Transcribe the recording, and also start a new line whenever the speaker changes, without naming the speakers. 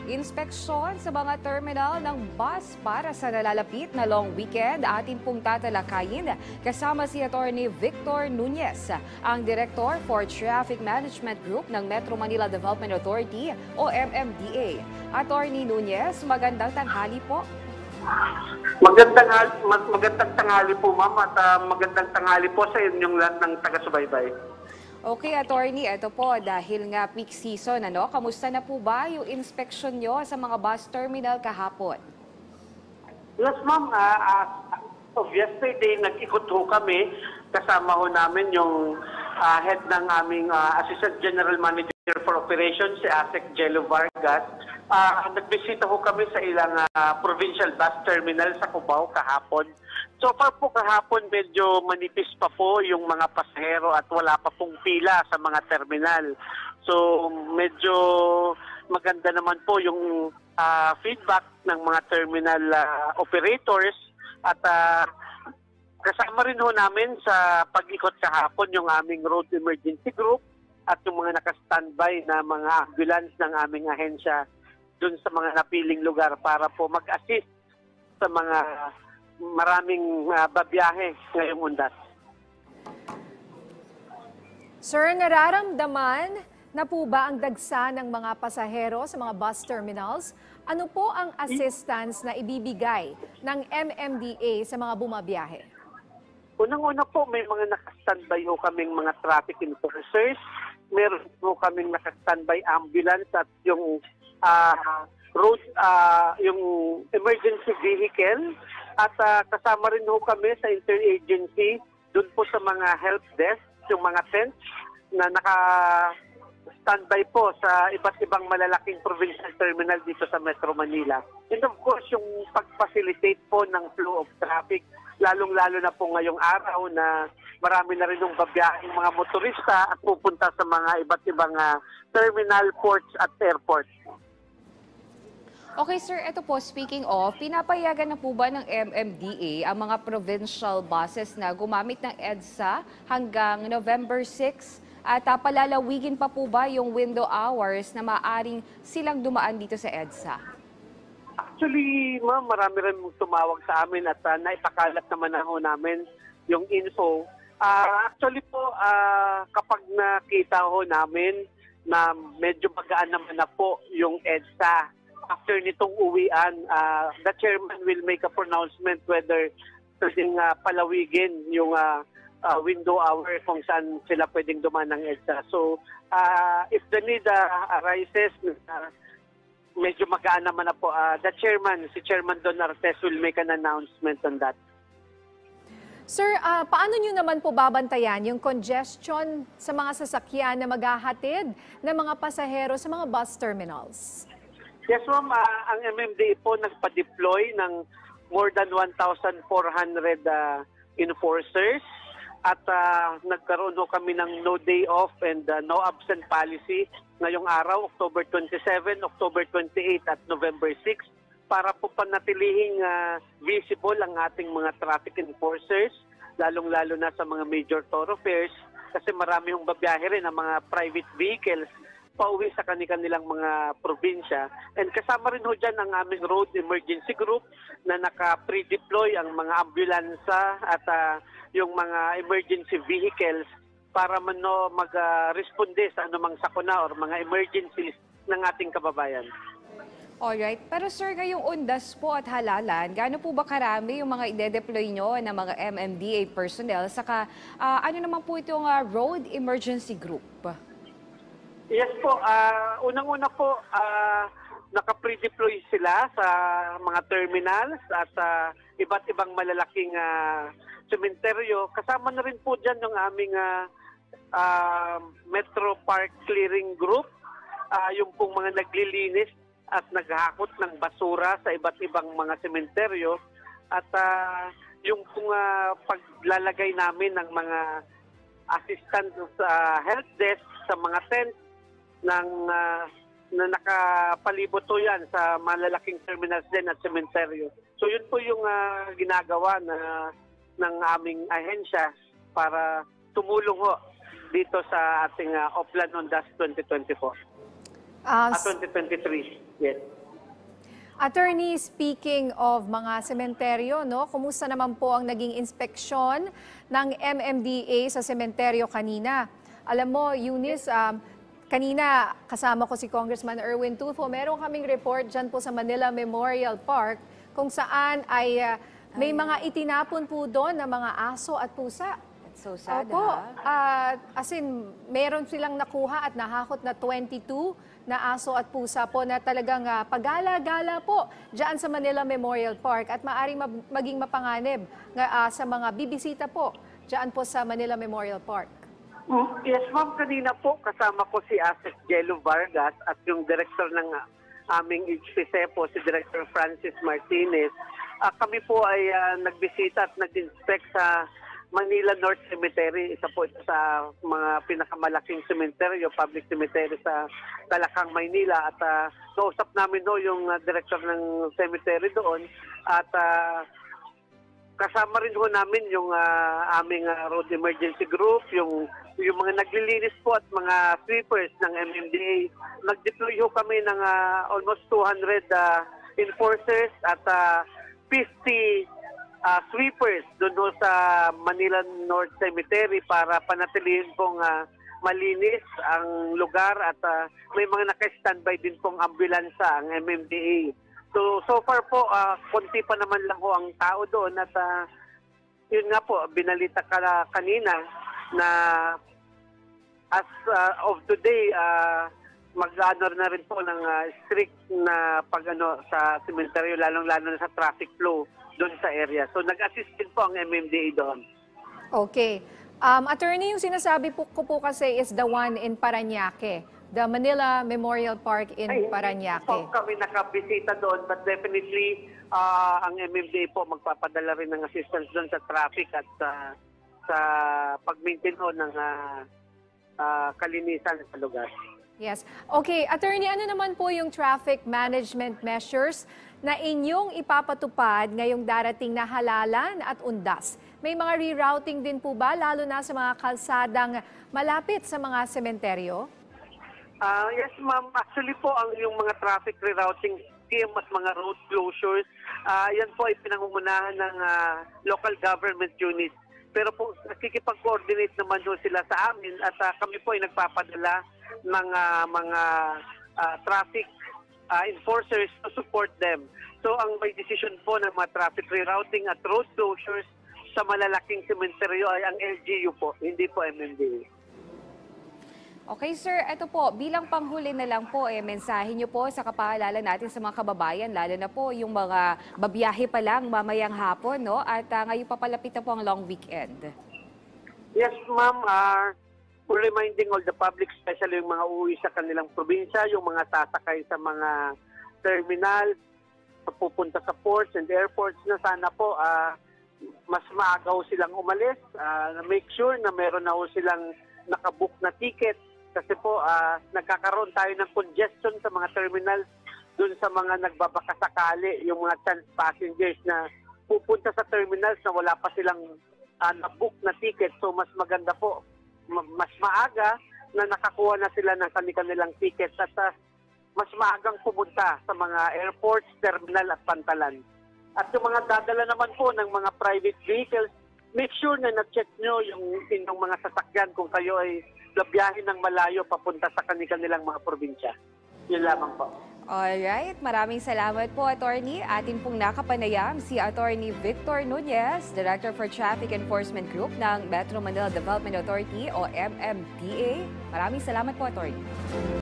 Inspeksyon sa mga terminal ng bus para sa nalalapit na long weekend atin pong tatalakayin kasama si Attorney Victor Nunez, ang Director for Traffic Management Group ng Metro Manila Development Authority o MMDA. Attorney Nunez, magandang tanghali po.
Magandang tanghali po, ma'am, at magandang tanghali po sa inyong lahat ng taga-subaybay.
Okay, Attorney, ito po, dahil nga peak season, kamusta na po ba yung inspeksyon nyo sa mga bus terminal kahapon?
Yes, ma'am. Yesterday, nag-ikot ho kami. Kasama ho namin yung head ng aming Assistant General Manager for Operations, si Asek Jello Vargas. Nagbisita ho kami sa ilang provincial bus terminal sa Cubao kahapon. So far po kahapon medyo manipis pa po yung mga pasahero at wala pa pong pila sa mga terminal. So medyo maganda naman po yung feedback ng mga terminal operators at kasama rin ho namin sa pag-ikot kahapon yung aming road emergency group at yung mga naka-standby na mga ambulance ng aming ahensya dun sa mga napiling lugar para po mag-assist sa mga maraming babiyahe ngayong undas.
Sir, nararamdaman na po ba ang dagsa ng mga pasahero sa mga bus terminals? Ano po ang assistance na ibibigay ng MMDA sa mga bumabiyahe?
Unang-una po, may mga naka-standby ho kaming mga traffic enforcers. Meron po kaming naka-standby ambulance at yung yung emergency vehicle. At kasama rin ho kami sa interagency doon po sa mga help desk, yung mga tents na naka-standby po sa iba't ibang malalaking provincial terminal dito sa Metro Manila. And of course, yung pag-facilitate po ng flow of traffic, lalong-lalo na po ngayong araw na marami na rin yung babiyahing mga motorista at pupunta sa mga iba't ibang terminal, ports at airports.
Okay, sir, ito po, speaking of, pinapayagan na po ba ng MMDA ang mga provincial buses na gumamit ng EDSA hanggang November 6? At palalawigin pa po ba yung window hours na maaring silang dumaan dito sa EDSA?
Actually, ma'am, marami rin tumawag sa amin at naipakalat naman na ho namin yung info. Actually po, kapag nakita ho namin na medyo magaan naman na po yung EDSA, after nitong uwian, the chairman will make a pronouncement whether pwedeng palawigin yung window hour kung saan sila pwedeng dumaan ng EDSA. So, if the need arises, medyo magaan naman na po, the chairman, si Chairman Don Artes will make an announcement on that.
Sir, paano nyo naman po babantayan yung congestion sa mga sasakyan na maghahatid ng mga pasahero sa mga bus terminals?
Yes, ma'am. Ang MMDA po nagpa-deploy ng more than 1,400 enforcers at nagkaroon ho kami ng no day off and no absent policy ngayong araw, October 27, October 28 at November 6 para po panatilihing visible ang ating mga traffic enforcers, lalong-lalo na sa mga major thoroughfares kasi marami hong babiyahe rin ang mga private vehicles pauwi sa kanilang mga probinsya. And kasama rin ho dyan ang aming road emergency group na naka-pre-deploy ang mga ambulansa at yung mga emergency vehicles para mag-responde sa anumang sakuna or mga emergencies ng ating kababayan.
Alright. Pero sir, ngayong undas po at halalan, gaano po ba karami yung mga ide-deploy nyo ng mga MMDA personnel? Saka ano naman po itong road emergency group?
Yes po, unang-una po, naka-pre-deploy sila sa mga terminals at iba't ibang malalaking sementeryo. Kasama na rin po dyan yung aming Metro Park Clearing Group, yung pong mga naglilinis at naghahakot ng basura sa iba't ibang mga sementeryo at yung pong paglalagay namin ng mga assistant sa help desk sa mga tent na nakapalibot to yan sa malalaking terminals din at sementeryo. So yun po yung ginagawa ng aming ahensya para tumulong ho dito sa ating Oplan Ondas 2024 at 2023. Yes.
Attorney, speaking of mga sementeryo, no, kumusta naman po ang naging inspeksyon ng MMDA sa sementeryo kanina? Alam mo, Eunice, kanina kasama ko si Congressman Erwin Tulfo, meron kaming report dyan po sa Manila Memorial Park kung saan ay may mga itinapon po doon na mga aso at pusa.
That's so sad,
Opo,
ha?
as in, meron silang nakuha at nahakot na 22 na aso at pusa po na talagang pagala-gala po dyan sa Manila Memorial Park at maaaring maging mapanganib sa mga bibisita po dyan po sa Manila Memorial Park.
Yes, ma'am. Kanina po kasama ko si Asek Jello Vargas at yung director ng aming HPCEPO, si Director Francis Martinez. Kami po ay nagbisita at nag-inspect sa Manila North Cemetery. Isa po ito sa mga pinakamalaking cemetery, public cemetery sa Talakang, Maynila. At kausap namin yung director ng cemetery doon. At kasama rin namin yung aming road emergency group, yung mga naglilinis po at mga sweepers ng MMDA. Nag-deploy kami ng almost 200 enforcers at 50 sweepers doon sa Manila North Cemetery para panatilihin pong malinis ang lugar at may mga naka-standby din pong ambulansya ang MMDA. So far po, konti pa naman lang ho ang tao doon at yun nga po, binalita kanina na as of today, mag-honor na rin po ng strict na sa sementeryo, lalong-lalo na sa traffic flow doon sa area. So nag-assist din po ang MMDA doon.
Okay. Attorney, yung sinasabi ko po kasi is the one in Parañaque, the Manila Memorial Park in Parañaque.
Po kami nakabisita doon, but definitely ang MMDA po magpapadala rin ng assistance doon sa traffic at sa pag-maintain ng kalinisan sa lugar.
Yes. Okay, Attorney, ano naman po yung traffic management measures na inyong ipapatupad ngayong darating na halalan at undas? May mga rerouting din po ba, lalo na sa mga kalsadang malapit sa mga sementeryo?
Yes, ma'am. Actually po, yung mga traffic rerouting scheme at mga road closures, yan po ay pinangungunahan ng local government units. Pero po, nakikipag-coordinate naman doon sila sa amin at kami po ay nagpapadala ng mga traffic enforcers to support them. So ang may decision po ng mga traffic rerouting at road closures sa malalaking sementeryo ay ang LGU po, hindi po MMDA.
Okay, sir. Ito po, bilang panghuli na lang po, mensahe niyo po sa kapaalala natin sa mga kababayan, lalo na po yung mga babiyahe pa lang mamayang hapon, no? At ngayon papalapit na po ang long weekend.
Yes, ma'am. We're reminding all the public, especially yung mga uuwi sa kanilang probinsya, yung mga sasakay sa mga terminal, pupunta sa ports and airports na sana po mas maaga silang umalis. Make sure na meron na silang nakabook na ticket kasi po nagkakaroon tayo ng congestion sa mga terminals dun sa mga nagbabakasakali, yung mga chance passengers na pupunta sa terminals na wala pa silang na-book na ticket. So mas maganda po, mas maaga na nakakuha na sila ng kanilang tickets at mas maagang pumunta sa mga airports, terminal at pantalan. At yung mga dadala naman po ng mga private vehicles, make sure na na-check nyo yung inyong mga sasakyan kung kayo ay labiyahin ng malayo papunta sa kanilang mga probinsya. Yun lamang po.
Alright, maraming salamat po, Attorney. Atin pong nakapanayam si Attorney Victor Nunez, Director for Traffic Enforcement Group ng Metro Manila Development Authority o MMDA. Maraming salamat po, Attorney.